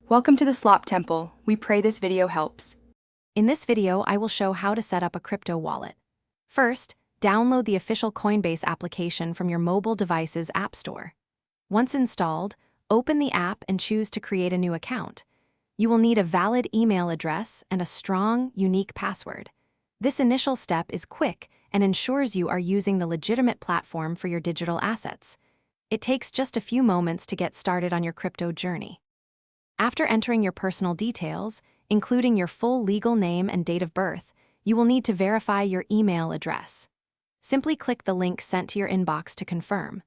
Welcome to the Slop Temple. We pray this video helps. In this video, I will show how to set up a crypto wallet. First, download the official Coinbase application from your mobile device's app store. Once installed, open the app and choose to create a new account. You will need a valid email address and a strong, unique password. This initial step is quick and ensures you are using the legitimate platform for your digital assets. It takes just a few moments to get started on your crypto journey. After entering your personal details, including your full legal name and date of birth, you will need to verify your email address. Simply click the link sent to your inbox to confirm.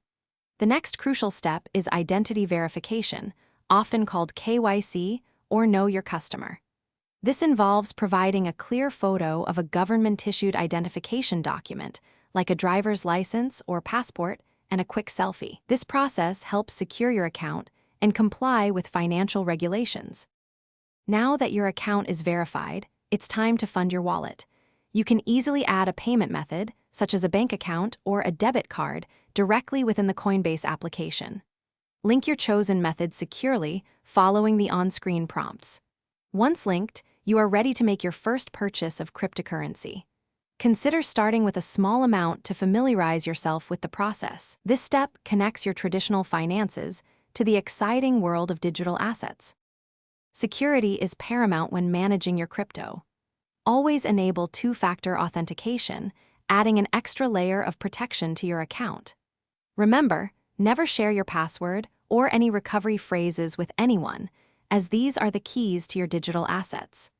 The next crucial step is identity verification, often called KYC or Know Your Customer. This involves providing a clear photo of a government-issued identification document, like a driver's license or passport, and a quick selfie. This process helps secure your account and comply with financial regulations. Now that your account is verified, it's time to fund your wallet. You can easily add a payment method, such as a bank account or a debit card, directly within the Coinbase application. Link your chosen method securely, following the on-screen prompts. Once linked, you are ready to make your first purchase of cryptocurrency. Consider starting with a small amount to familiarize yourself with the process. This step connects your traditional finances to the exciting world of digital assets. Security is paramount when managing your crypto. Always enable two-factor authentication, adding an extra layer of protection to your account. Remember, never share your password or any recovery phrases with anyone, as these are the keys to your digital assets.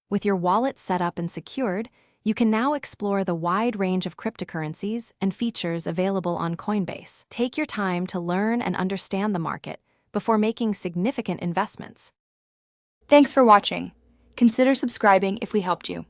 With your wallet set up and secured, you can now explore the wide range of cryptocurrencies and features available on Coinbase. Take your time to learn and understand the market before making significant investments. Thanks for watching. Consider subscribing if we helped you.